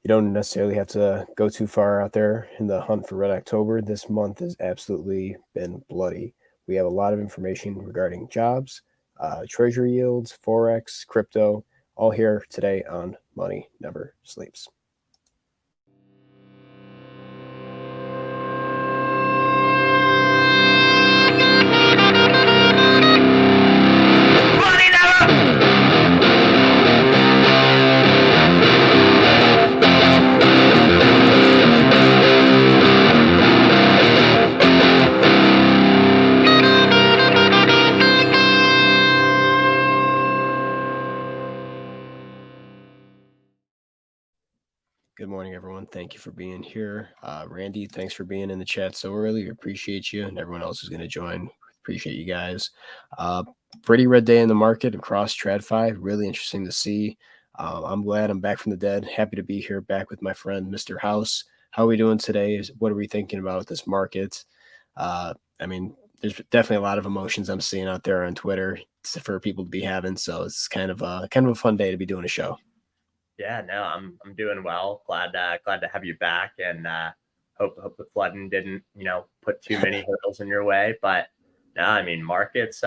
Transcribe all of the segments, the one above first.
You don't necessarily have to go too far out there in the hunt for Red October. This month has absolutely been bloody. We have a lot of information regarding jobs, treasury yields, forex, crypto, all here today on Money Never Sleeps. Good morning, everyone. Thank you for being here. Randy, thanks for being in the chat so early. We appreciate you, and everyone else who's going to join. Appreciate you guys. Pretty red day in the market across TradFi. Really interesting to see. I'm glad I'm back from the dead. Happy to be here back with my friend, Mr. House. How are we doing today? What are we thinking about this market? I mean, there's definitely a lot of emotions I'm seeing out there on Twitter for people to be having. So it's kind of a fun day to be doing a show. Yeah, no, I'm doing well. Glad to have you back, and hope the flooding didn't put too many hurdles in your way. But no, I mean markets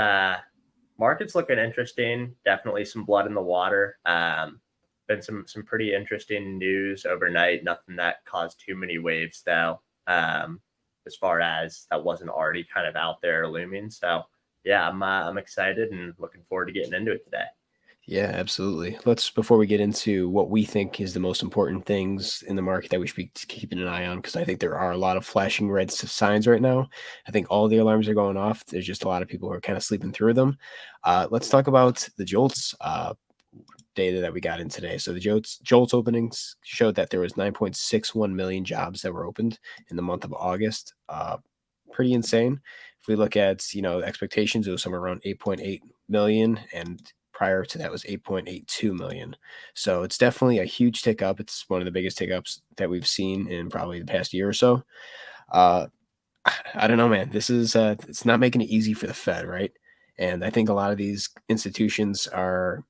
looking interesting. Definitely some blood in the water. Been some pretty interesting news overnight. Nothing that caused too many waves though. As far as that wasn't already kind of out there looming. So yeah, I'm excited and looking forward to getting into it today. Yeah, absolutely. Before we get into what we think is the most important things in the market that we should be keeping an eye on, because I think there are a lot of flashing red signs right now. I think all the alarms are going off. There's just a lot of people who are kind of sleeping through them. Let's talk about the JOLTS data that we got in today. So the JOLTS openings showed that there was 9.61 million jobs that were opened in the month of August. Pretty insane. If we look at, expectations, it was somewhere around 8.8 million, and prior to that was 8.82 million. So it's definitely a huge tick up. It's one of the biggest tick ups that we've seen in probably the past year or so. Uh, I don't know, man. This is it's not making it easy for the Fed, right? And I think a lot of these institutions are,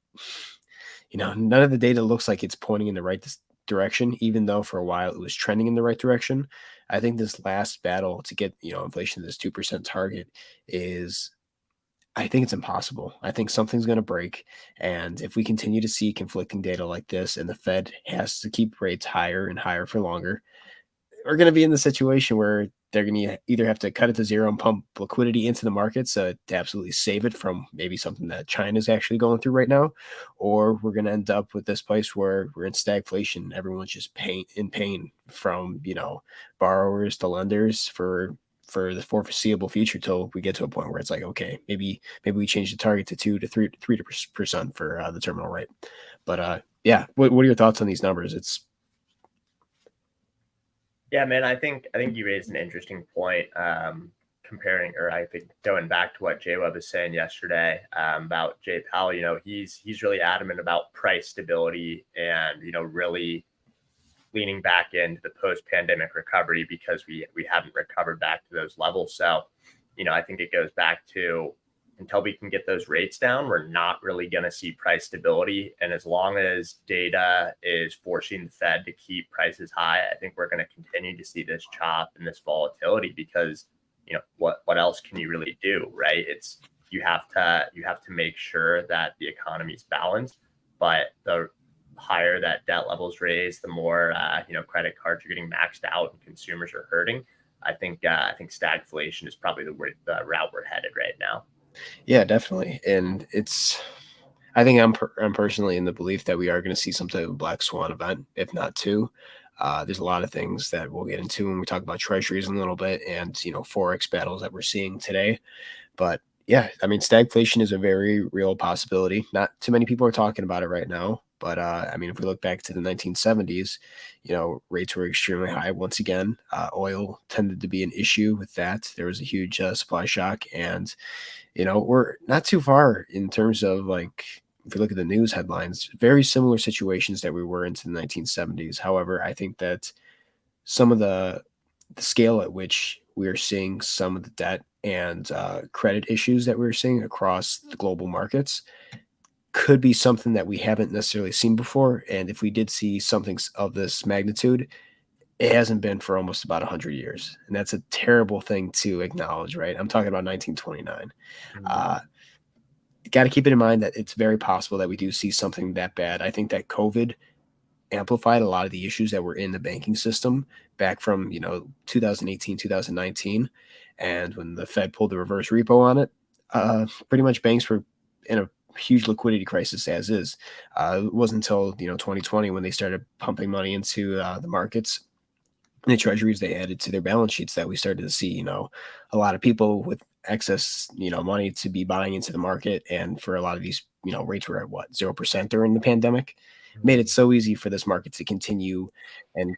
none of the data looks like it's pointing in the right direction, even though for a while it was trending in the right direction. I think this last battle to get, inflation to this 2% target is, I think it's impossible. I think something's going to break. And if we continue to see conflicting data like this and the Fed has to keep rates higher and higher for longer, we're going to be in the situation where they're going to either have to cut it to zero and pump liquidity into the market to absolutely save it from maybe something that China's actually going through right now, or we're going to end up with this place where we're in stagflation. Everyone's just in pain from borrowers to lenders for the foreseeable future till we get to a point where it's like, okay, maybe we change the target to 2 to 3% for the terminal rate. But yeah, what are your thoughts on these numbers? It's Yeah, man, I think you raised an interesting point. Comparing, or I think going back to what Jay Webb was saying yesterday about Jay Powell. He's really adamant about price stability and really leaning back into the post-pandemic recovery because we haven't recovered back to those levels. So, I think it goes back to until we can get those rates down, we're not really going to see price stability. And as long as data is forcing the Fed to keep prices high, I think we're going to continue to see this chop and this volatility because, what else can you really do, right? It's you have to make sure that the economy is balanced, but the higher that debt levels raise, the more credit cards are getting maxed out and consumers are hurting. I think stagflation is probably the route we're headed right now. Yeah, definitely. And I think I'm personally in the belief that we are going to see some type of black swan event, if not two. There's a lot of things that we'll get into when we talk about treasuries in a little bit, and forex battles that we're seeing today. But yeah, I mean, stagflation is a very real possibility. Not too many people are talking about it right now, but I mean, if we look back to the 1970s, rates were extremely high. Once again, oil tended to be an issue with that. There was a huge supply shock, and we're not too far in terms of, like, if you look at the news headlines, very similar situations that we were into the 1970s. However, I think that some of the scale at which we are seeing some of the debt and credit issues that we're seeing across the global markets could be something that we haven't necessarily seen before. And if we did see something of this magnitude, it hasn't been for almost about 100 years. And that's a terrible thing to acknowledge, right? I'm talking about 1929. Mhm. Uh, Got to keep it in mind that it's very possible that we do see something that bad. I think that COVID amplified a lot of the issues that were in the banking system back from 2018, 2019, and when the Fed pulled the reverse repo on it, pretty much banks were in a huge liquidity crisis as is. It wasn't until 2020 when they started pumping money into the markets, the treasuries they added to their balance sheets, that we started to see a lot of people with excess money to be buying into the market. And for a lot of these rates were at what, 0% during the pandemic, made it Mhm. so easy for this market to continue and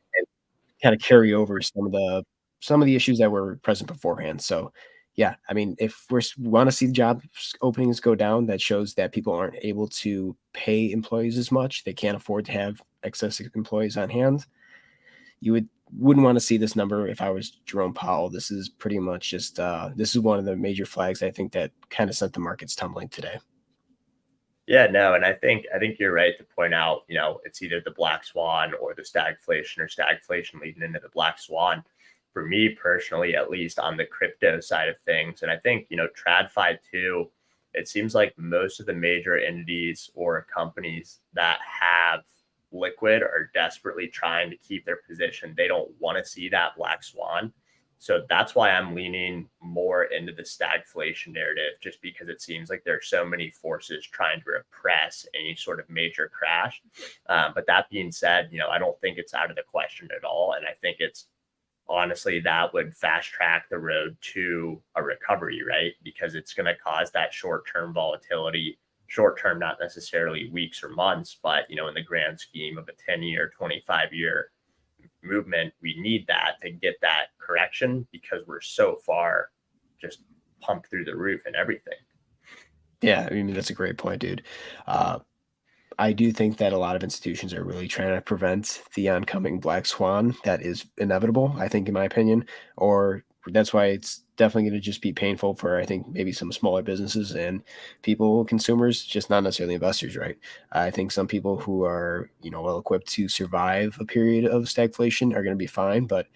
kind of carry over some of the issues that were present beforehand. So yeah, I mean, if we want to see job openings go down, that shows that people aren't able to pay employees as much, they can't afford to have excess employees on hand. You wouldn't want to see this number if I was Jerome Powell. This is pretty much just this is one of the major flags I think that kind of sent the markets tumbling today. Yeah, no, and I think you're right to point out, it's either the black swan or the stagflation, or stagflation leading into the black swan. For me personally, at least on the crypto side of things, and I think TradFi too. It seems like most of the major entities or companies that have liquid are desperately trying to keep their position. They don't want to see that black swan. So that's why I'm leaning more into the stagflation narrative, just because it seems like there's so many forces trying to repress any sort of major crash. But that being said, I don't think it's out of the question at all. And I think it's honestly that would fast track the road to a recovery, right? Because it's going to cause that short term volatility, short term, not necessarily weeks or months, but, in the grand scheme of a 10-year, 25-year movement, we need that to get that correction because we're so far just pumped through the roof and everything. Yeah, I mean that's a great point, dude. Uh, I do think that a lot of institutions are really trying to prevent the oncoming black swan that is inevitable, I think, in my opinion. Or that's why it's definitely going to just be painful for, I think, maybe some smaller businesses and people, consumers, just not necessarily investors, right? I think some people who are, well equipped to survive a period of stagflation are going to be fine. But,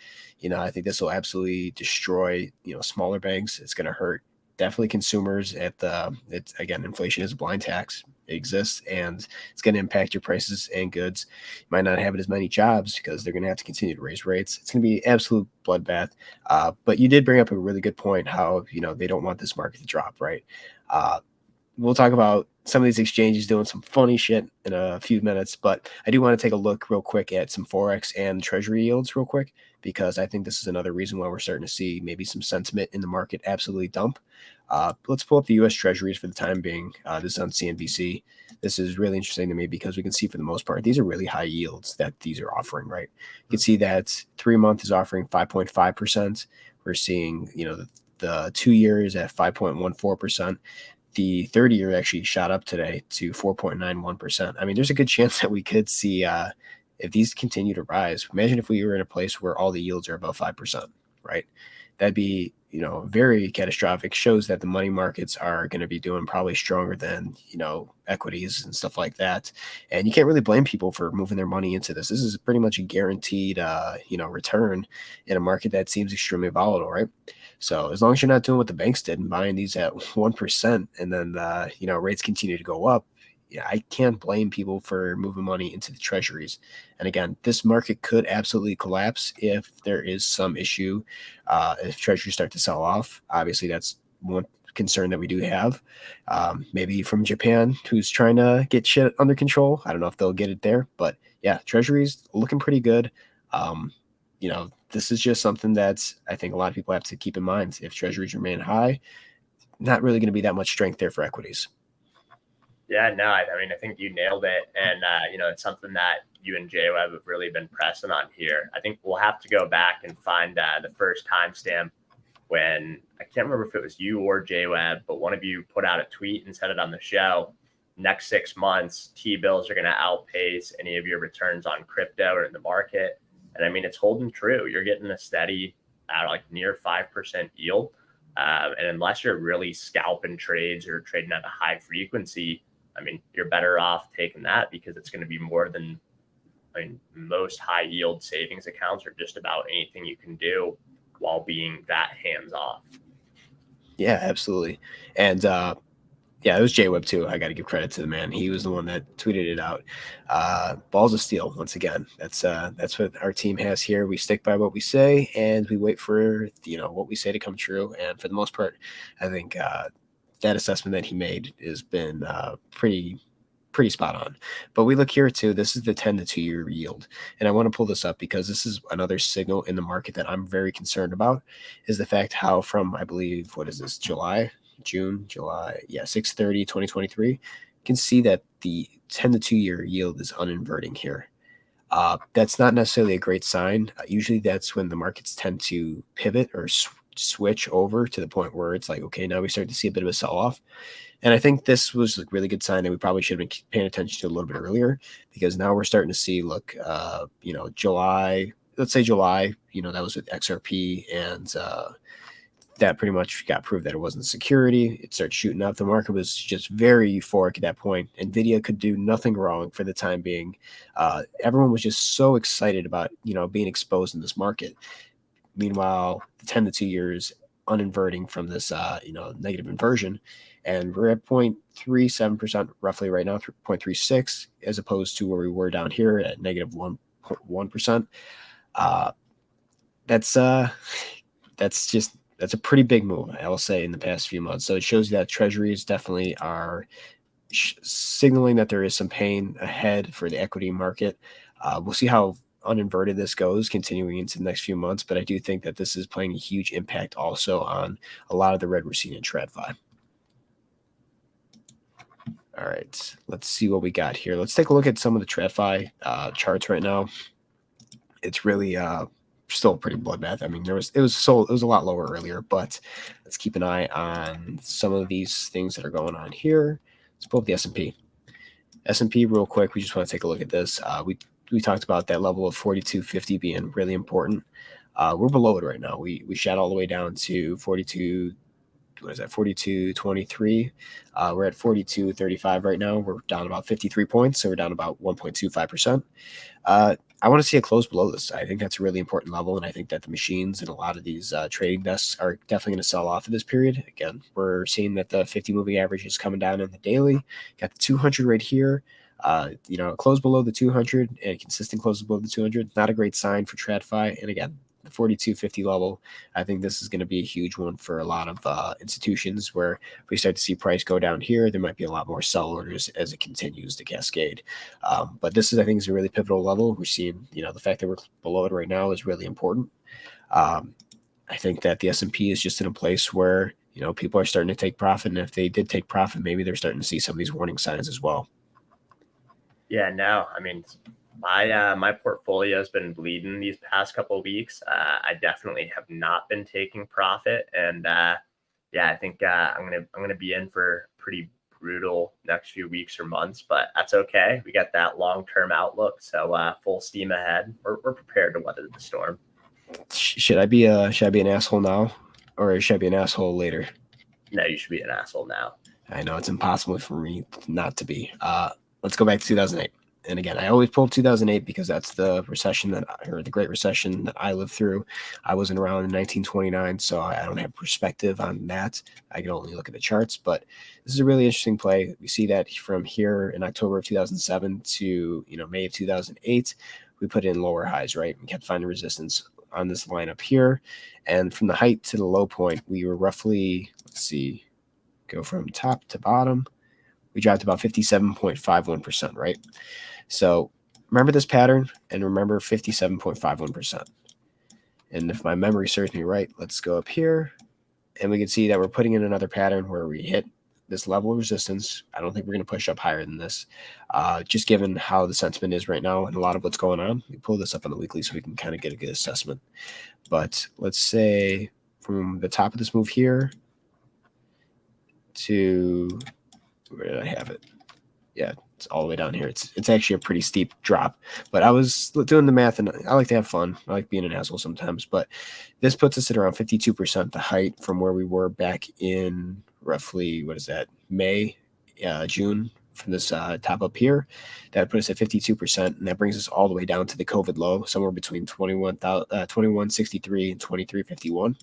I think this will absolutely destroy, smaller banks. It's going to hurt definitely consumers at it's again, inflation is a blind tax. It exists, and it's going to impact your prices and goods. You might not have as many jobs because they're going to have to continue to raise rates. It's going to be absolute bloodbath. But you did bring up a really good point, how they don't want this market to drop, right? Uh, we'll talk about some of these exchanges doing some funny shit in a few minutes, but I do want to take a look real quick at some forex and treasury yields real quick, because I think this is another reason why we're starting to see maybe some sentiment in the market absolutely dump. Let's pull up the U.S. Treasuries for the time being. This is on CNBC. This is really interesting to me because we can see, for the most part, these are really high yields that these are offering, right? You can see that 3 month is offering 5.5%. We're seeing, the 2 year is at 5.14%. The 30 year actually shot up today to 4.91%. I mean, there's a good chance that we could see, if these continue to rise. Imagine if we were in a place where all the yields are above 5%, right? That'd be, very catastrophic. Shows that the money markets are going to be doing probably stronger than, equities and stuff like that. And you can't really blame people for moving their money into this. This is pretty much a guaranteed, return in a market that seems extremely volatile, right? So as long as you're not doing what the banks did and buying these at 1%, and then rates continue to go up, yeah, I can't blame people for moving money into the treasuries. And again, this market could absolutely collapse if there is some issue. If treasuries start to sell off, obviously that's one concern that we do have. Maybe from Japan, who's trying to get shit under control. I don't know if they'll get it there, but yeah, treasuries looking pretty good. This is just something that's, I think, a lot of people have to keep in mind. If treasuries remain high, not really going to be that much strength there for equities. Yeah, no, I mean, I think you nailed it. And, it's something that you and JWeb have really been pressing on here. I think we'll have to go back and find the first timestamp when, I can't remember if it was you or JWeb, but one of you put out a tweet and said it on the show. Next 6 months, T bills are going to outpace any of your returns on crypto or in the market. And I mean, it's holding true. You're getting a steady, like near 5% yield. And unless you're really scalping trades or trading at a high frequency, I mean, you're better off taking that because it's going to be more than, I mean, most high yield savings accounts are just about anything you can do while being that hands off. Yeah, absolutely. And yeah, it was J Web too. I got to give credit to the man. He was the one that tweeted it out. Balls of steel. Once again, that's what our team has here. We stick by what we say, and we wait for what we say to come true. And for the most part, I think that assessment that he made has been pretty spot on. But we look here too. This is the 10 to 2 year yield. And I want to pull this up because this is another signal in the market that I'm very concerned about is the fact how from, I believe, what is this, July, yeah, 6/30, 2023, you can see that the 10 to 2 year yield is uninverting here. That's not necessarily a great sign. Usually that's when the markets tend to pivot or switch over to the point where it's like, okay, now we start to see a bit of a sell off. And I think this was a really good sign that we probably should have been paying attention to a little bit earlier because now we're starting to see, look, July, let's say July, that was with XRP and that pretty much got proved that it wasn't security. It started shooting up. The market was just very euphoric at that point. Nvidia could do nothing wrong for the time being. Everyone was just so excited about, being exposed in this market. Meanwhile, the 10 to 2 years uninverting from this, negative inversion. And we're at 0.37% roughly right now, 0.36, as opposed to where we were down here at negative 1.1%. That's that's a pretty big move, I will say, in the past few months. So it shows you that treasuries definitely are signaling that there is some pain ahead for the equity market. We'll see how uninverted this goes continuing into the next few months, but I do think that this is playing a huge impact also on a lot of the red we're seeing in TradFi. All right, let's see what we got here. Let's take a look at some of the TradFi charts right now. It's really still a pretty bloodbath. I mean, it was a lot lower earlier, but let's keep an eye on some of these things that are going on here. Let's pull up the S&P. S&P real quick. We just want to take a look at this. We talked about that level of 4250 being really important. We're below it right now. We shot all the way down to 42. What is that? 42.23. We're at 42.35 right now. We're down about 53 points, so we're down about 1.25%. I want to see a close below this. I think that's a really important level, and I think that the machines and a lot of these trading desks are definitely going to sell off at this period. Again, we're seeing that the 50 moving average is coming down on the daily. Got the 200 right here. Close below the 200 and consistent closes below the 200. Not a great sign for TradFi. And again, the 4250 level, I think this is going to be a huge one for a lot of institutions where if we start to see price go down here, there might be a lot more sell orders as it continues to cascade. But this I think, is a really pivotal level. We're seeing, the fact that we're below it right now is really important. I think that the S&P is just in a place where, people are starting to take profit. And if they did take profit, maybe they're starting to see some of these warning signs as well. Yeah, no, I mean, my portfolio has been bleeding these past couple of weeks. I definitely have not been taking profit, and yeah, I think I'm gonna be in for pretty brutal next few weeks or months, but that's okay. We got that long-term outlook, so full steam ahead. We're prepared to weather the storm. Should I be an asshole now, or should I be an asshole later? No, you should be an asshole now. I know it's impossible for me not to be. Let's go back to 2008. And again, I always pull up 2008 because that's the recession or the Great Recession that I lived through. I wasn't around in 1929, so I don't have perspective on that. I can only look at the charts, but this is a really interesting play. We see that from here in October of 2007 to May of 2008, we put in lower highs, right? We kept finding resistance on this line up here, and from the height to the low point, we were roughly, let's see, go from top to bottom, we dropped about 57.51%, right? So remember this pattern and remember 57.51%. And if my memory serves me right, let's go up here and we can see that we're putting in another pattern where we hit this level of resistance. I don't think we're going to push up higher than this, just given how the sentiment is right now and a lot of what's going on. We pull this up on the weekly so we can kind of get a good assessment. But let's say from the top of this move here to, where did I have it? Yeah, it's all the way down here. It's actually a pretty steep drop, but I was doing the math and I like to have fun. I like being an asshole sometimes, but this puts us at around 52%, the height from where we were back in roughly, what is that, May, June top up here. That would put us at 52%, and that brings us all the way down to the COVID low, somewhere between 2163 and 2351.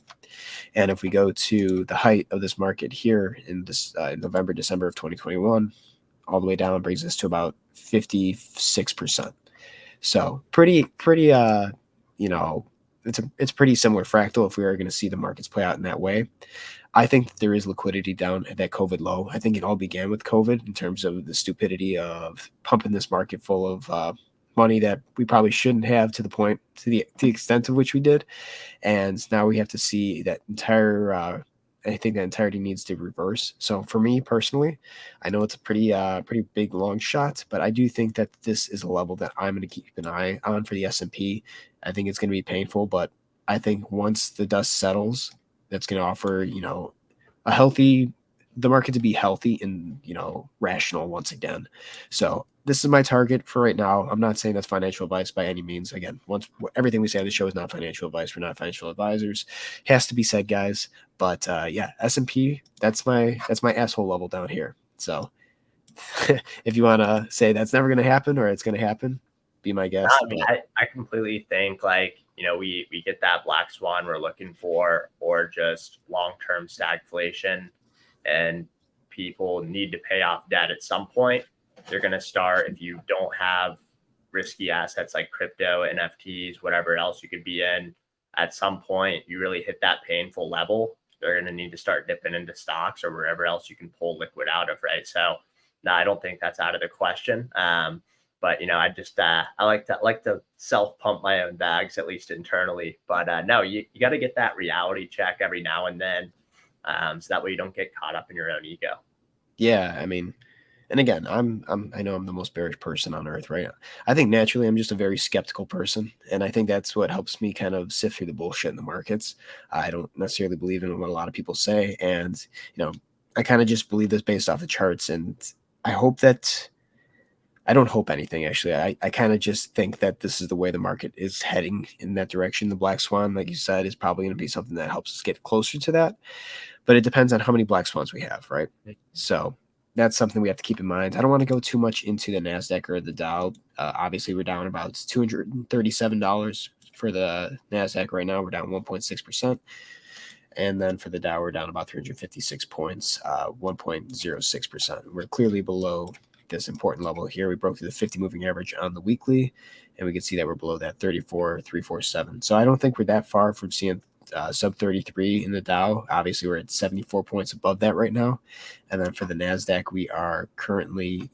And if we go to the height of this market here in this November, December of 2021, all the way down brings us to about 56%. So pretty it's pretty similar fractal if we are going to see the markets play out in that way. I think there is liquidity down at that COVID low. I think it all began with COVID in terms of the stupidity of pumping this market full of money that we probably shouldn't have to the extent of which we did. And now we have to see that entire. I think that entirety needs to reverse. So for me personally, I know it's a pretty big long shot, but I do think that this is a level that I'm going to keep an eye on for the S&P. I think it's going to be painful, but I think once the dust settles, that's going to offer a healthy the market to be healthy and rational once again. So this is my target for right now. I'm not saying that's financial advice by any means. Again, once everything we say on the show is not financial advice. We're not financial advisors. Has to be said, guys. But yeah, S&P. That's my asshole level down here. So if you want to say that's never going to happen or it's going to happen, be my No, guest. I mean, But I completely think like, we get that black swan we're looking for, or just long-term stagflation, and people need to pay off debt at some point. They're going to start, if you don't have risky assets like crypto, NFTs, whatever else you could be in, at some point you really hit that painful level. They're going to need to start dipping into stocks or wherever else you can pull liquid out of, right? So, no, I don't think that's out of the question. But I just I like to self pump my own bags, at least internally. But no, you got to get that reality check every now and then, so that way you don't get caught up in your own ego. yeah, I mean, and again, I know I'm the most bearish person on earth, right? I think naturally I'm just a very skeptical person, and I think that's what helps me kind of sift through the bullshit in the markets. I don't necessarily believe in what a lot of people say, and I kind of just believe this based off the charts, and I hope that I don't hope anything actually. I kind of just think that this is the way the market is heading in that direction. The black swan, like you said, is probably going to be something that helps us get closer to that, but it depends on how many black swans we have, right? So that's something we have to keep in mind. I don't want to go too much into the Nasdaq or the Dow. Obviously, we're down about $237 for the Nasdaq right now. We're down 1.6%, and then for the Dow, we're down about 356 points, 1.06%. We're clearly below this important level here. We broke through the 50 moving average on the weekly, and we can see that we're below that 34,347. So I don't think we're that far from seeing sub 33 in the Dow. Obviously, we're at 74 points above that right now. And then for the NASDAQ, we are currently,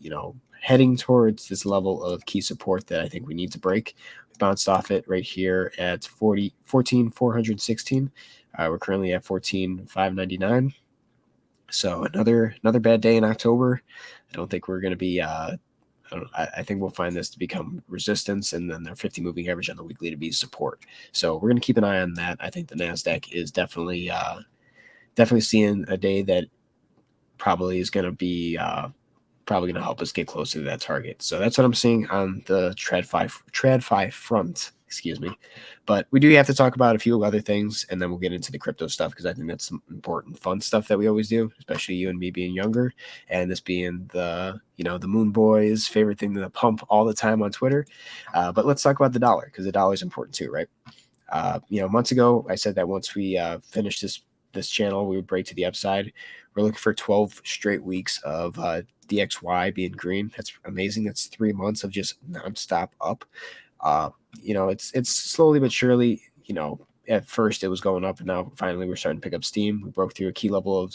heading towards this level of key support that I think we need to break. We bounced off it right here at 14,416. We're currently at 14,599. So another bad day in October. I don't think we're going to be I think we'll find this to become resistance, and then their 50 moving average on the weekly to be support. So we're going to keep an eye on that. I think the Nasdaq is definitely seeing a day that probably is going to be probably going to help us get closer to that target. So that's what I'm seeing on the TradFi front. Excuse me. But we do have to talk about a few other things, and then we'll get into the crypto stuff because I think that's some important, fun stuff that we always do, especially you and me being younger, and this being the Moon Boys' favorite thing to pump all the time on Twitter. But let's talk about the dollar because the dollar is important too, right? Months ago, I said that once we finish this channel, we would break to the upside. We're looking for 12 straight weeks of DXY being green. That's amazing. That's 3 months of just nonstop up. It's slowly but surely, at first it was going up, and now finally we're starting to pick up steam. We broke through a key level of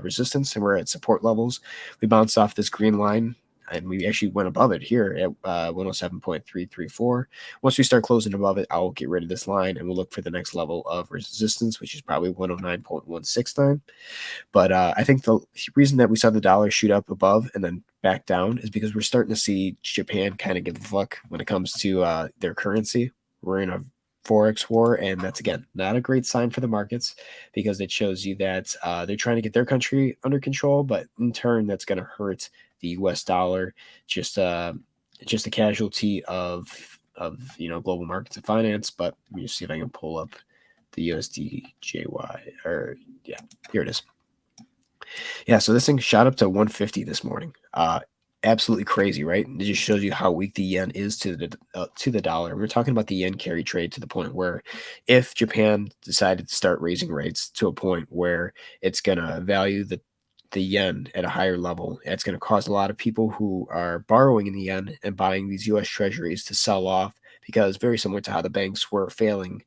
resistance, and we're at support levels. We bounced off this green line, and we actually went above it here at 107.334. Once we start closing above it, I'll get rid of this line, and we'll look for the next level of resistance, which is probably 109.169. But I think the reason that we saw the dollar shoot up above and then back down is because we're starting to see Japan kind of give a fuck when it comes to their currency. We're in a Forex war, and that's, again, not a great sign for the markets because it shows you that they're trying to get their country under control, but in turn, that's going to hurt the U.S. dollar, just a casualty of global markets and finance. But let me just see if I can pull up the USDJY, or yeah, here it is. Yeah, so this thing shot up to 150 this morning. absolutely crazy, right? It just shows you how weak the yen is to the dollar. We're talking about the yen carry trade to the point where, if Japan decided to start raising rates to a point where it's gonna value the yen at a higher level, it's gonna cause a lot of people who are borrowing in the yen and buying these U.S. Treasuries to sell off, because very similar to how the banks were failing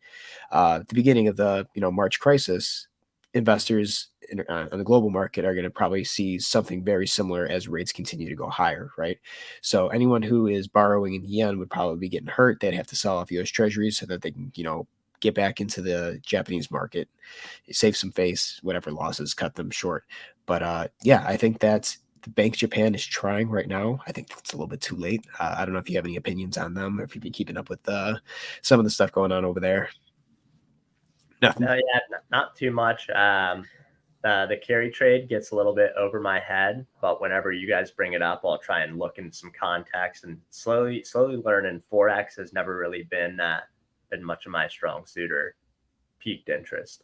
at the beginning of the March crisis, investors on the global market are going to probably see something very similar as rates continue to go higher, right? So anyone who is borrowing in yen would probably be getting hurt. They'd have to sell off U.S. Treasuries so that they can get back into the Japanese market, save some face, whatever losses, cut them short. But yeah, I think that the Bank Japan is trying right now. I think it's a little bit too late. I don't know if you have any opinions on them, or if you've been keeping up with some of the stuff going on over there. No, Nothing. yeah, not too much. The carry trade gets a little bit over my head, but whenever you guys bring it up, I'll try and look into some context and slowly learn. And forex has never really been much of my strong suit or piqued interest.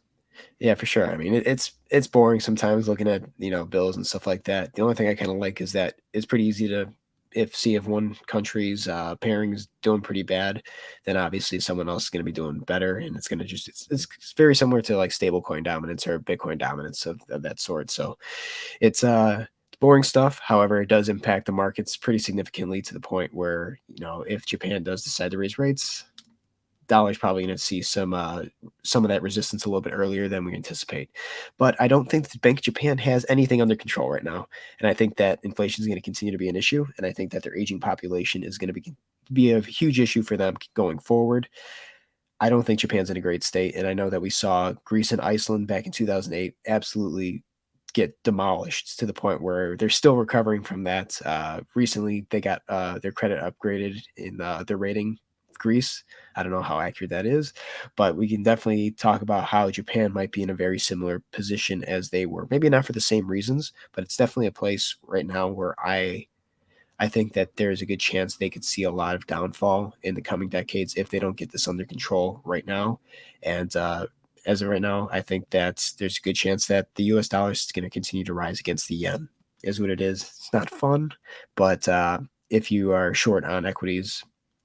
Yeah, for sure. I mean, it's boring sometimes looking at bills and stuff like that. The only thing I kind of like is that it's pretty easy to if one country's pairing is doing pretty bad, then obviously someone else is going to be doing better, and it's going to just it's very similar to like stablecoin dominance or Bitcoin dominance of that sort. So it's boring stuff. However, it does impact the markets pretty significantly to the point where if Japan does decide to raise rates, dollar's probably going to see some of that resistance a little bit earlier than we anticipate. But I don't think the Bank of Japan has anything under control right now, and I think that inflation is going to continue to be an issue, and I think that their aging population is going to be a huge issue for them going forward. I don't think Japan's in a great state, and I know that we saw Greece and Iceland back in 2008 absolutely get demolished to the point where they're still recovering from that. Recently, they got their credit upgraded in their rating. Greece. I don't know how accurate that is, but we can definitely talk about how Japan might be in a very similar position as they were. Maybe not for the same reasons, but it's definitely a place right now where I think that there's a good chance they could see a lot of downfall in the coming decades if they don't get this under control right now. And as of right now, I think that there's a good chance that the U.S. dollar is going to continue to rise against the yen. Is what it is. It's not fun, but if you are short on equities,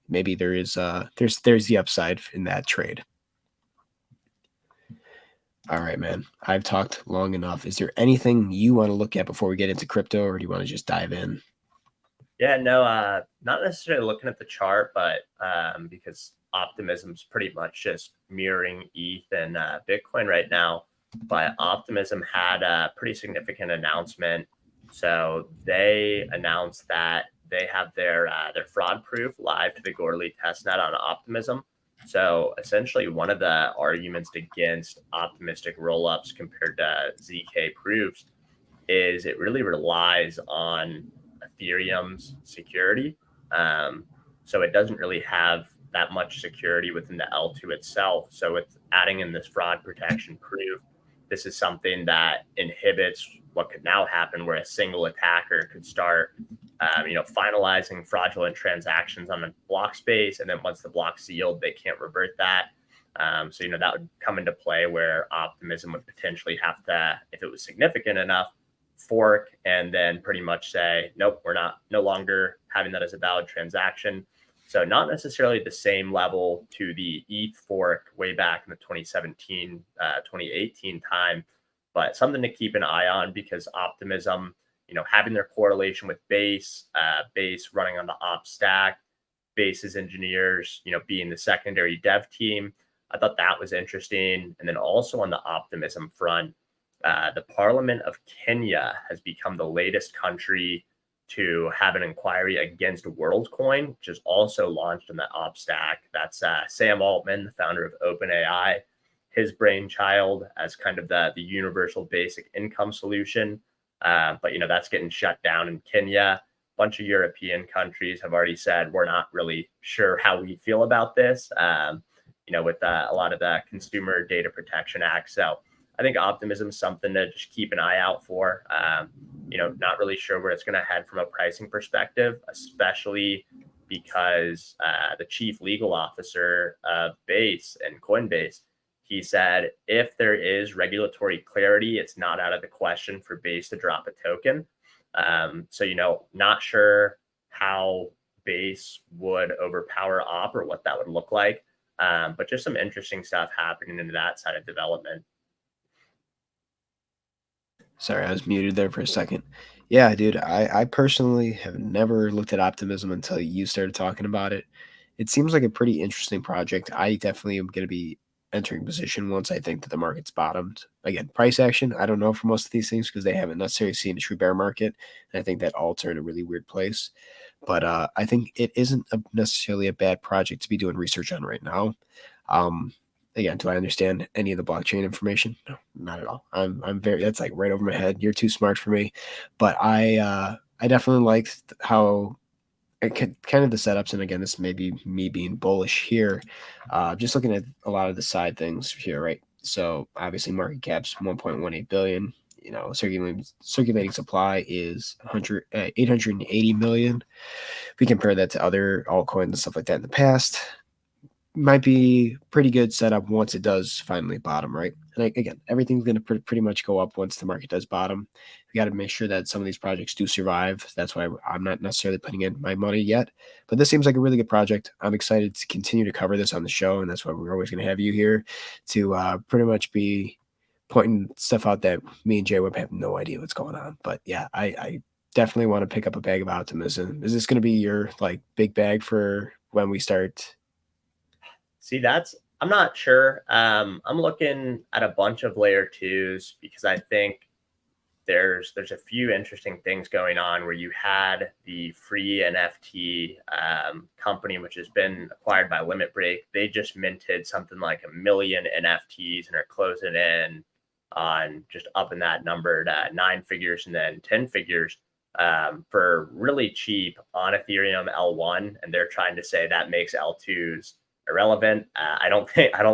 maybe there's the upside in that trade. All right, man. I've talked long enough. Is there anything you want to look at before we get into crypto, or do you want to just dive in? Yeah, no, not necessarily looking at the chart, but because optimism's pretty much just mirroring ETH and Bitcoin right now. But Optimism had a pretty significant announcement. So they announced that they have their fraud proof live to the Goerli testnet on Optimism. So essentially, one of the arguments against optimistic rollups compared to ZK proofs is it really relies on Ethereum's security. Um, so it doesn't really have that much security within the L2 itself. So with adding in this fraud protection proof, this is something that inhibits what could now happen, where a single attacker could start, finalizing fraudulent transactions on the block space, and then once the block's sealed, they can't revert that. So that would come into play where Optimism would potentially have to, if it was significant enough, fork and then pretty much say, nope, we're no longer having that as a valid transaction. So not necessarily the same level to the ETH fork way back in the 2017, 2018 time, but something to keep an eye on, because Optimism, having their correlation with Base running on the op stack, Base's engineers, being the secondary dev team. I thought that was interesting. And then also on the Optimism front, the Parliament of Kenya has become the latest country to have an inquiry against WorldCoin, which is also launched on the OpStack. That's Sam Altman, the founder of OpenAI, his brainchild as kind of the universal basic income solution. But that's getting shut down in Kenya. A bunch of European countries have already said we're not really sure how we feel about this. With a lot of the Consumer Data Protection Act. So I think Optimism is something to just keep an eye out for. Not really sure where it's going to head from a pricing perspective, especially because the chief legal officer of Base and Coinbase, he said if there is regulatory clarity, it's not out of the question for Base to drop a token. So, not sure how base would overpower op or what that would look like. But just some interesting stuff happening into that side of development. Sorry, I was muted there for a second. Yeah, dude, I personally have never looked at optimism until you started talking about it. It seems like a pretty interesting project. I definitely am going to be entering position once I think that the market's bottomed. Again, price action, I don't know for most of these things because they haven't necessarily seen a true bear market. And I think that alts are in a really weird place. But I think it isn't necessarily a bad project to be doing research on right now. Um, Again, do I understand any of the blockchain information? No, not at all. I'm very that's like right over my head. You're too smart for me. But I definitely liked how kind of the setups, and again, this may be me being bullish here. Just looking at a lot of the side things here, right? So obviously, market cap's 1.18 billion. Circulating supply is 880 million. If we compare that to other altcoins and stuff like that in the past, might be pretty good setup once it does finally bottom, right? And again, everything's going to pretty much go up once the market does bottom. We got to make sure that some of these projects do survive. That's why I'm not necessarily putting in my money yet. But this seems like a really good project. I'm excited to continue to cover this on the show, and that's why we're always going to have you here to pretty much be pointing stuff out that me and Jay Webb have no idea what's going on. But yeah, I definitely want to pick up a bag of optimism. Is this going to be your like big bag for when we start? See, I'm not sure. I'm looking at a bunch of layer twos because I think there's a few interesting things going on where you had the free NFT company, which has been acquired by Limit Break. They just minted something like 1 million NFTs and are closing in on just upping that number to 9 figures and then 10 figures for really cheap on Ethereum L1. And they're trying to say that makes L2s irrelevant. I don't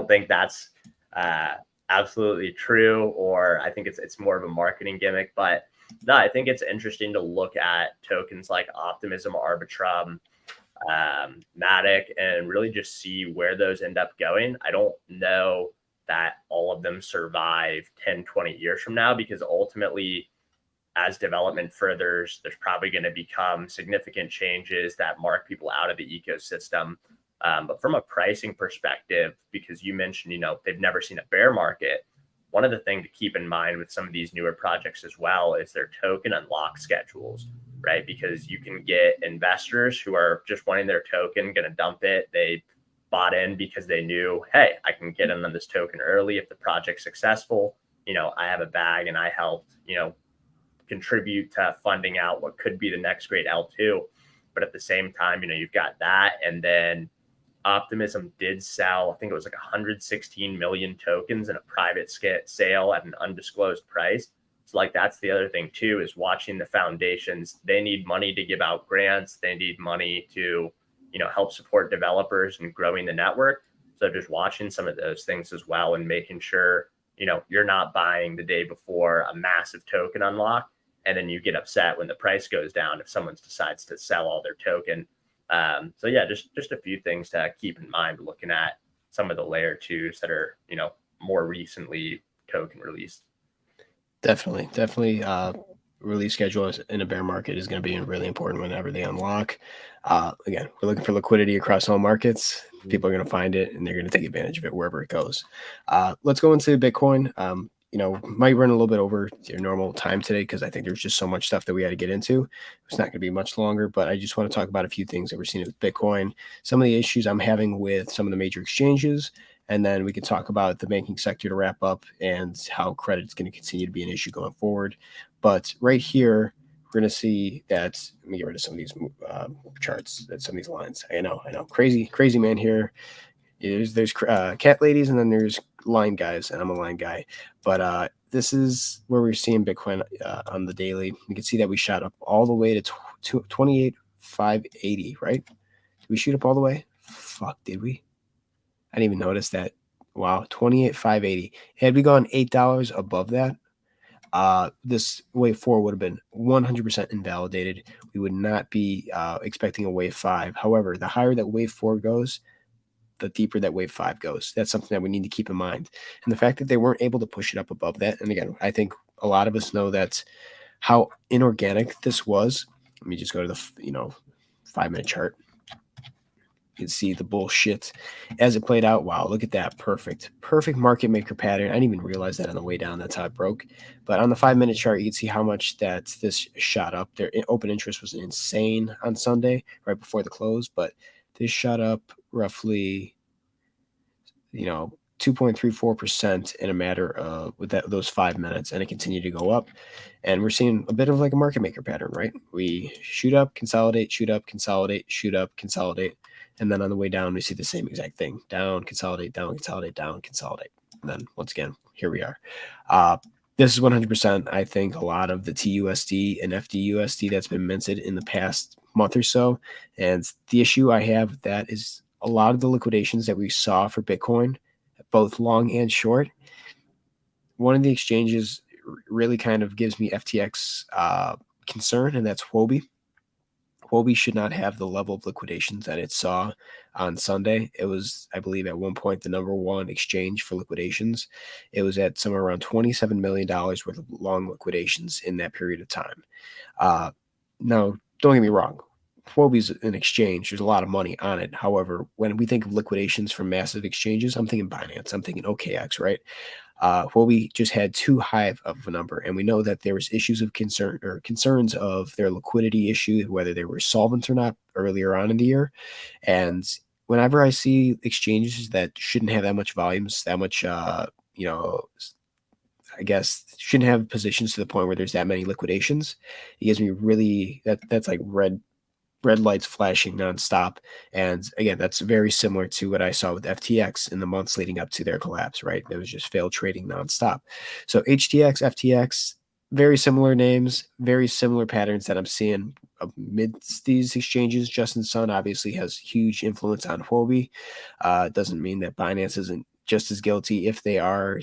think that's uh, absolutely true, or I think it's more of a marketing gimmick. But no, I think it's interesting to look at tokens like Optimism, Arbitrum, Matic, and really just see where those end up going. I don't know that all of them survive 10, 20 years from now, because ultimately, as development furthers, there's probably going to become significant changes that mark people out of the ecosystem. But from a pricing perspective, because you mentioned, they've never seen a bear market, one of the things to keep in mind with some of these newer projects as well is their token unlock schedules, right? Because you can get investors who are just wanting their token, going to dump it. They bought in because they knew, hey, I can get in on this token early if the project's successful. I have a bag and I helped, contribute to funding out what could be the next great L2. But at the same time, you've got that. And then Optimism did sell, I think it was like 116 million tokens in a private sale at an undisclosed price. So like that's the other thing too, is watching the foundations. They need money to give out grants. They need money to, help support developers and growing the network. So just watching some of those things as well and making sure, you're not buying the day before a massive token unlock and then you get upset when the price goes down if someone decides to sell all their token. So yeah, just a few things to keep in mind looking at some of the layer twos that are, more recently token released. Definitely. Release schedule in a bear market is going to be really important whenever they unlock. Again, we're looking for liquidity across all markets. Mhm. People are going to find it and they're going to take advantage of it wherever it goes. Let's go into Bitcoin. Might run a little bit over your normal time today because I think there's just so much stuff that we had to get into. It's not going to be much longer, but I just want to talk about a few things that we're seeing with Bitcoin, some of the issues I'm having with some of the major exchanges, and then we can talk about the banking sector to wrap up and how credit is going to continue to be an issue going forward. But right here, we're going to see that. Let me get rid of some of these charts, some of these lines. I know, crazy man here. There's cat ladies, and then there's line guys, and I'm a line guy. But this is where we're seeing Bitcoin on the daily. You can see that we shot up all the way to 28,580, right? Did we shoot up all the way? Fuck, did we? I didn't even notice that. Wow, 28,580. Had we gone $8 above that, this wave four would have been 100% invalidated. We would not be expecting a wave five. However, the higher that wave four goes, the deeper that wave five goes. That's something that we need to keep in mind. And the fact that they weren't able to push it up above that, and again, I think a lot of us know that how inorganic this was. Let me just go to the 5-minute chart. You can see the bullshit as it played out. Wow, look at that. Perfect market maker pattern. I didn't even realize that on the way down. That's how it broke. But on the 5-minute chart, you can see how much that this shot up. Their open interest was insane on Sunday, right before the close. But this shot up roughly, 2.34% in a matter of those 5 minutes, and it continued to go up. And we're seeing a bit of like a market maker pattern, right? We shoot up, consolidate, shoot up, consolidate, shoot up, consolidate. And then on the way down, we see the same exact thing. Down, consolidate, down, consolidate, down, consolidate. And then once again, here we are. This is 100%, I think, a lot of the TUSD and FDUSD that's been minted in the past month or so. And the issue I have with that is a lot of the liquidations that we saw for Bitcoin, both long and short. One of the exchanges really kind of gives me FTX concern, and that's Huobi. Huobi should not have the level of liquidations that it saw on Sunday. It was, I believe, at one point the number one exchange for liquidations. It was at somewhere around $27 million worth of long liquidations in that period of time. Now, don't get me wrong. Huobi's an exchange. There's a lot of money on it. However, when we think of liquidations from massive exchanges, I'm thinking Binance. I'm thinking OKX, right? Huobi just had too high of a number, and we know that there was issues of concern or concerns of their liquidity issue, whether they were solvent or not earlier on in the year. And whenever I see exchanges that shouldn't have that much volumes, that much, I guess shouldn't have positions to the point where there's that many liquidations, it gives me really that's like red lights flashing nonstop. And again, that's very similar to what I saw with FTX in the months leading up to their collapse, right? It was just failed trading nonstop. So HTX, FTX, very similar names, very similar patterns that I'm seeing amidst these exchanges. Justin Sun obviously has huge influence on Huobi. It doesn't mean that Binance isn't just as guilty if they are,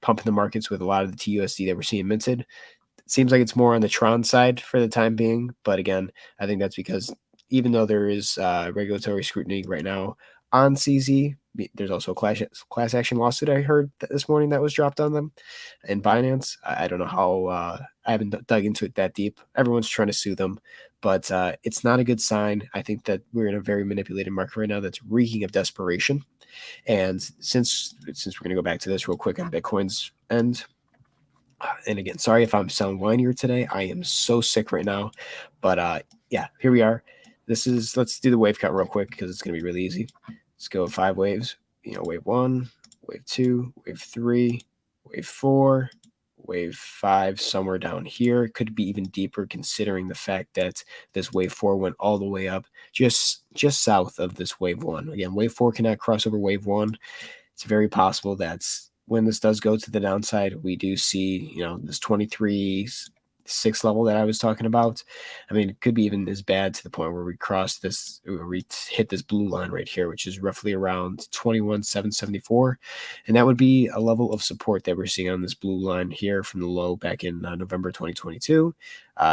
pumping the markets with a lot of the TUSD that we're seeing minted. Seems like it's more on the Tron side for the time being. But again, I think that's because even though there is regulatory scrutiny right now on CZ, there's also a class action lawsuit I heard this morning that was dropped on them in Binance. I don't know how, I haven't dug into it that deep. Everyone's trying to sue them, but it's not a good sign. I think that we're in a very manipulated market right now that's reeking of desperation. And since we're going to go back to this real quick on Bitcoin's end, and again, sorry if I'm sound whinier today. I am so sick right now. But yeah, here we are. Let's do the wave cut real quick because it's going to be really easy. Let's go 5 waves. Wave 1, wave 2, wave 3, wave 4, wave 5, somewhere down here. It could be even deeper considering the fact that this wave 4 went all the way up just south of this wave 1. Again, wave 4 cannot cross over wave 1. It's very possible that when this does go to the downside, we do see, this 23.6 level that I was talking about. I mean, it could be even as bad to the point where we cross this, or we hit this blue line right here, which is roughly around 21,774. And that would be a level of support that we're seeing on this blue line here from the low back in November 2022.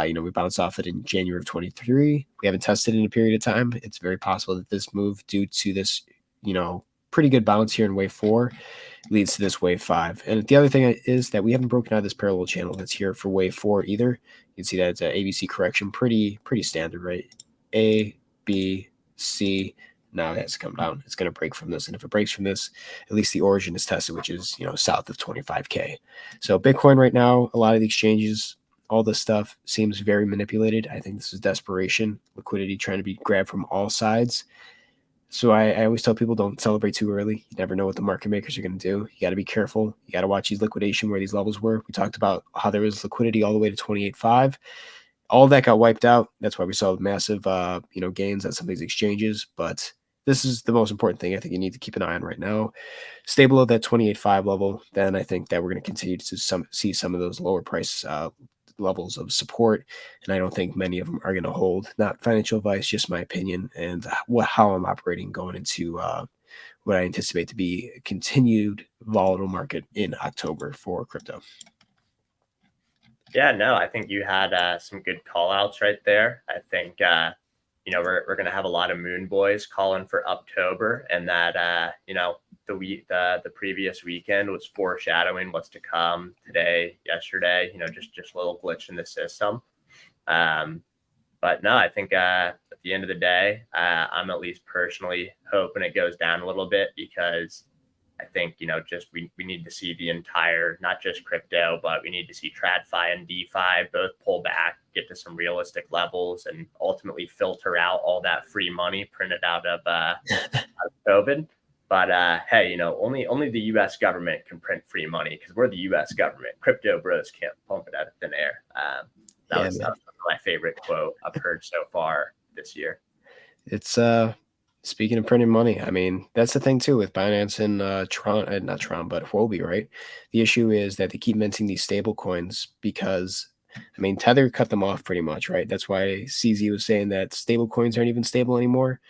We bounced off it in January of 23. We haven't tested it in a period of time. It's very possible that this move, due to this, pretty good bounce here in wave 4, leads to this wave 5. And the other thing is that we haven't broken out of this parallel channel that's here for wave 4 either. You can see that it's an ABC correction, pretty standard, right? A, B, C. Now it has to come down. It's going to break from this, and if it breaks from this, at least the origin is tested, which is south of 25K. So Bitcoin right now, a lot of the exchanges, all this stuff seems very manipulated. I think this is desperation, liquidity trying to be grabbed from all sides. So I always tell people, don't celebrate too early. You never know what the market makers are going to do. You got to be careful. You got to watch these liquidation where these levels were. We talked about how there was liquidity all the way to 28.5. All of that got wiped out. That's why we saw massive gains on some of these exchanges. But this is the most important thing I think you need to keep an eye on right now. Stay below that 28.5 level, then I think that we're going to continue to see some of those lower price levels of support, and I don't think many of them are going to hold. Not financial advice, just my opinion and how I'm operating going into what I anticipate to be a continued volatile market in October for crypto. Yeah, no, I think you had some good call outs right there. I think we're going to have a lot of moon boys calling for Uptober, and that the previous weekend was foreshadowing what's to come today, yesterday. Just a little glitch in the system. Um, but no, I think at the end of the day, I'm at least personally hoping it goes down a little bit, because I think, just we need to see the entire, not just crypto, but we need to see TradFi and DeFi both pull back, get to some realistic levels, and ultimately filter out all that free money printed out of COVID. But hey, only the U.S. government can print free money, because we're the U.S. government. Crypto bros can't pump it out of thin air. Yeah, That man. was my favorite quote I've heard so far this year. It's speaking of printing money, I mean, that's the thing too with Binance and Tron, not Tron, but Huobi, right? The issue is that they keep minting these stable coins because I mean Tether cut them off pretty much, right? That's why CZ was saying that stable coins aren't even stable anymore.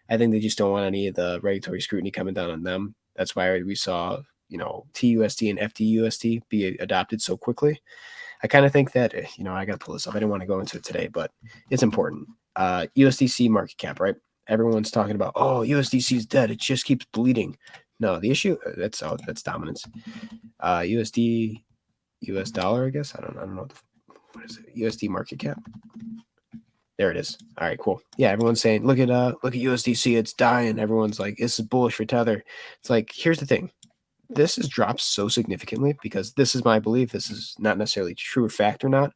I think they just don't want any of the regulatory scrutiny coming down on them. That's why we saw, TUSD and FTUSD be adopted so quickly. I kind of think that, I got to pull this up. I didn't want to go into it today, but it's important. USDC market cap, right? Everyone's talking about, oh, USDC is dead. It just keeps bleeding. No, the issue that's dominance. USD, US dollar, I guess. I don't know. What is it? USD market cap. There it is. All right, cool. Yeah, everyone's saying, look at USDC, it's dying. Everyone's like, this is bullish for Tether. It's like, here's the thing. This has dropped so significantly because this is my belief. This is not necessarily true or fact or not,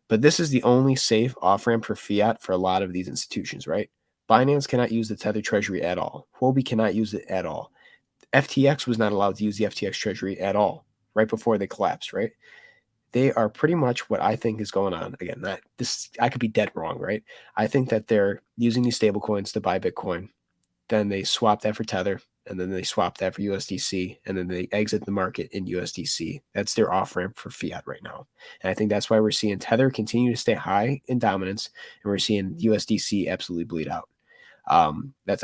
but this is the only safe off ramp for fiat for a lot of these institutions, right? Binance cannot use the Tether Treasury at all. Huobi cannot use it at all. FTX was not allowed to use the FTX Treasury at all right before they collapsed, right? They are pretty much what I think is going on. Again, that this I could be dead wrong, right? I think that they're using these stable coins to buy Bitcoin. Then they swap that for Tether, and then they swap that for USDC, and then they exit the market in USDC. That's their off ramp for fiat right now. And I think that's why we're seeing Tether continue to stay high in dominance, and we're seeing USDC absolutely bleed out. I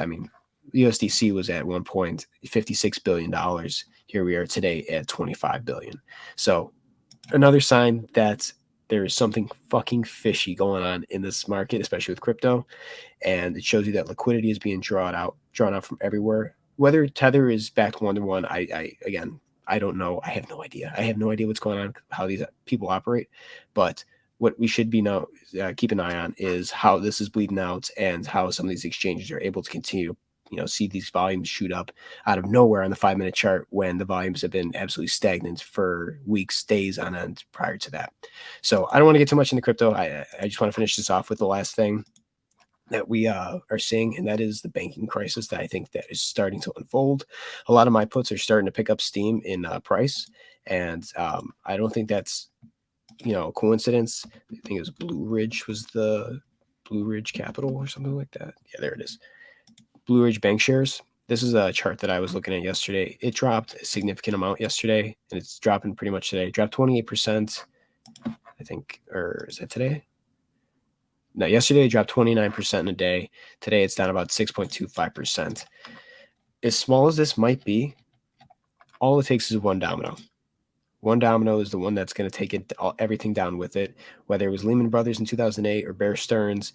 mean, USDC was at one point $56 billion. Here we are today at 25 billion. So another sign that there is something fucking fishy going on in this market, especially with crypto, and it shows you that liquidity is being drawn out from everywhere. Whether Tether is backed 1-to-1, again, I don't know. I have no idea. I have no idea what's going on, how these people operate. But what we should be now keep an eye on is how this is bleeding out and how some of these exchanges are able to continue. See these volumes shoot up out of nowhere on the 5-minute chart when the volumes have been absolutely stagnant for weeks, days on end prior to that. So I don't want to get too much into crypto. I just want to finish this off with the last thing that we are seeing, and that is the banking crisis that I think that is starting to unfold. A lot of my puts are starting to pick up steam in price, and I don't think that's a coincidence. I think it was Blue Ridge was the Blue Ridge Capital or something like that. Yeah, there it is. Blue Ridge Bank shares. This is a chart that I was looking at yesterday. It dropped a significant amount yesterday, and it's dropping pretty much today. It dropped 28%, I think, or is that today? No, yesterday it dropped 29% in a day. Today it's down about 6.25%. As small as this might be, all it takes is one domino. One domino is the one that's going to take everything down with it, whether it was Lehman Brothers in 2008 or Bear Stearns,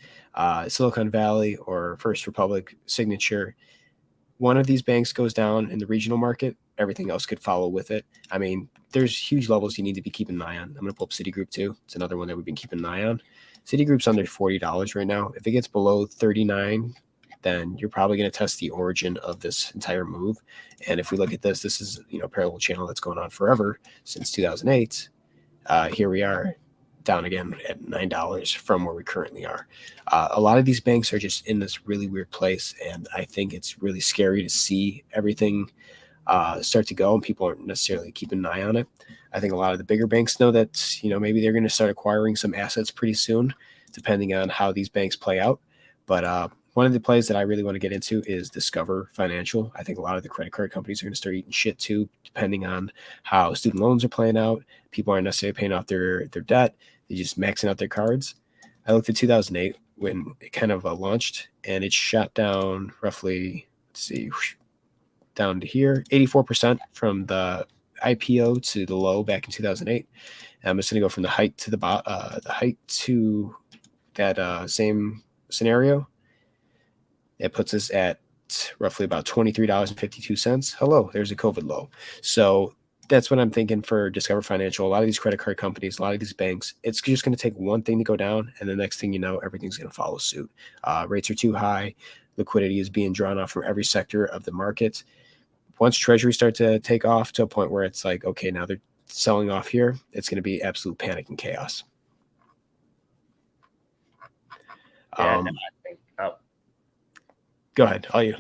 Silicon Valley, or First Republic, Signature. One of these banks goes down in the regional market, everything else could follow with it. I mean, there's huge levels you need to be keeping an eye on. I'm going to pull up Citigroup too. It's another one that we've been keeping an eye on. Citigroup's under $40 right now. If it gets below 39, then you're probably going to test the origin of this entire move. And if we look at this, this is a parallel channel that's going on forever since 2008. Here we are down again at $9 from where we currently are. A lot of these banks are just in this really weird place, and I think it's really scary to see everything start to go, and people aren't necessarily keeping an eye on it. I think a lot of the bigger banks know that maybe they're going to start acquiring some assets pretty soon, depending on how these banks play out. But one of the plays that I really want to get into is Discover Financial. I think a lot of the credit card companies are going to start eating shit too, depending on how student loans are playing out. People aren't necessarily paying off their debt; they're just maxing out their cards. I looked at 2008 when it kind of launched, and it shot down roughly. Let's see, down to here, 84% from the IPO to the low back in 2008. And I'm just going to go from the height to the height to that same scenario. It puts us at roughly about $23.52. Hello, there's a COVID low. So that's what I'm thinking for Discover Financial. A lot of these credit card companies, a lot of these banks, it's just going to take one thing to go down, and the next thing you know, everything's going to follow suit. Rates are too high. Liquidity is being drawn off from every sector of the market. Once treasuries start to take off to a point where it's like, okay, now they're selling off here, it's going to be absolute panic and chaos. Yeah, no, I think. Oh, Go ahead. All you.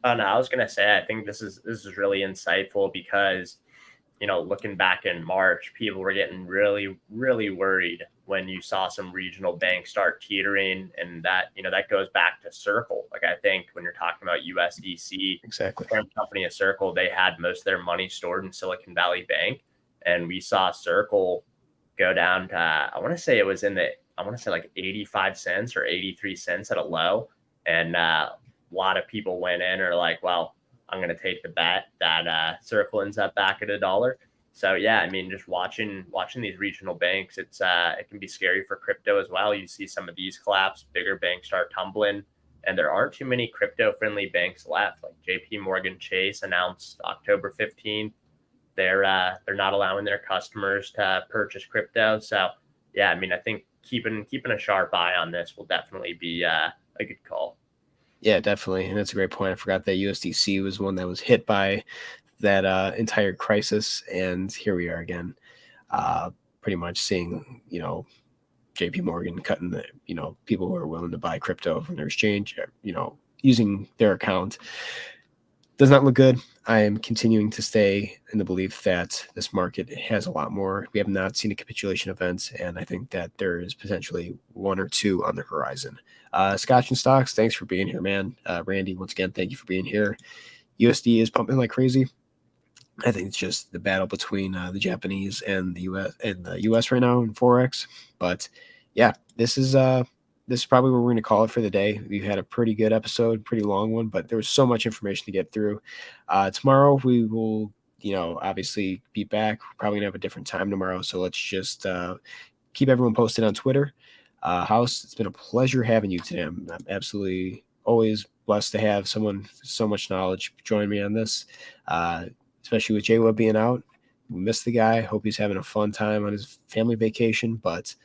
oh no, I was gonna say I think this is really insightful because looking back in March, people were getting really, really worried when you saw some regional banks start teetering, and that goes back to Circle. Like I think when you're talking about USDC, Exactly. parent company of Circle, they had most of their money stored in Silicon Valley Bank, and we saw Circle go down to I want to say like 85 cents or 83 cents at a low, and a lot of people went in or like, well, I'm going to take the bet that Circle ends up back at $1. So yeah, I mean, just watching these regional banks, it can be scary for crypto as well. You see some of these collapse, bigger banks start tumbling, and there aren't too many crypto friendly banks left. Like JP Morgan Chase announced October 15th, they're not allowing their customers to purchase crypto. So yeah, I mean, I think keeping a sharp eye on this will definitely be a good call. Yeah, definitely. And that's a great point. I forgot that USDC was one that was hit by that entire crisis. And here we are again, pretty much seeing, JP Morgan cutting the, people who are willing to buy crypto from their exchange, using their account. Does not look good. I am continuing to stay in the belief that this market has a lot more. We have not seen a capitulation event, and I think that there is potentially one or two on the horizon. Scotch and Stocks, thanks for being here, man. Randy, once again, thank you for being here. USD is pumping like crazy. I think it's just the battle between the Japanese and the US right now in forex. But yeah, this is probably what we're going to call it for the day. We've had a pretty good episode, pretty long one, but there was so much information to get through. Tomorrow we will, obviously be back. We're probably gonna have a different time tomorrow, so let's just keep everyone posted on Twitter. House, it's been a pleasure having you today. I'm absolutely always blessed to have someone with so much knowledge join me on this. Especially with J Web being out. We miss the guy. Hope he's having a fun time on his family vacation. But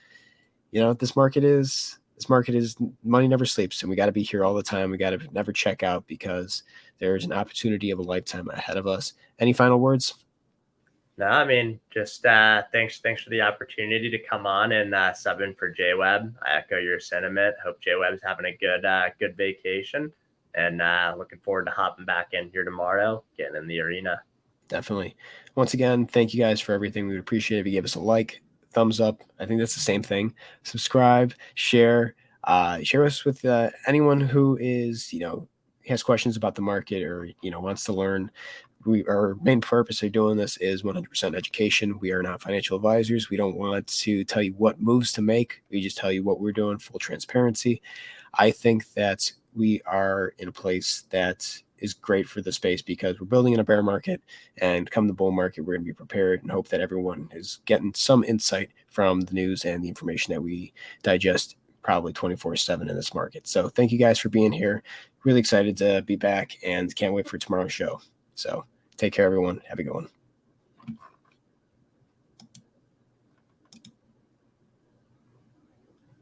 this market is money never sleeps, and we got to be here all the time. We got to never check out because there's an opportunity of a lifetime ahead of us. Any final words? No, I mean, just thanks for the opportunity to come on and sub in for JWeb. I echo your sentiment. Hope JWeb's having a good vacation, and looking forward to hopping back in here tomorrow, getting in the arena. Definitely. Once again, thank you guys for everything. We would appreciate it if you gave us a like, thumbs up. I think that's the same thing. Subscribe, share us with anyone who is, has questions about the market or, wants to learn. Our main purpose of doing this is 100% education. We are not financial advisors. We don't want to tell you what moves to make. We just tell you what we're doing, full transparency. I think that we are in a place that is great for the space because we're building in a bear market, and come the bull market, we're going to be prepared and hope that everyone is getting some insight from the news and the information that we digest probably 24/7 in this market. So thank you guys for being here. Really excited to be back and can't wait for tomorrow's show. So take care, everyone. Have a good one.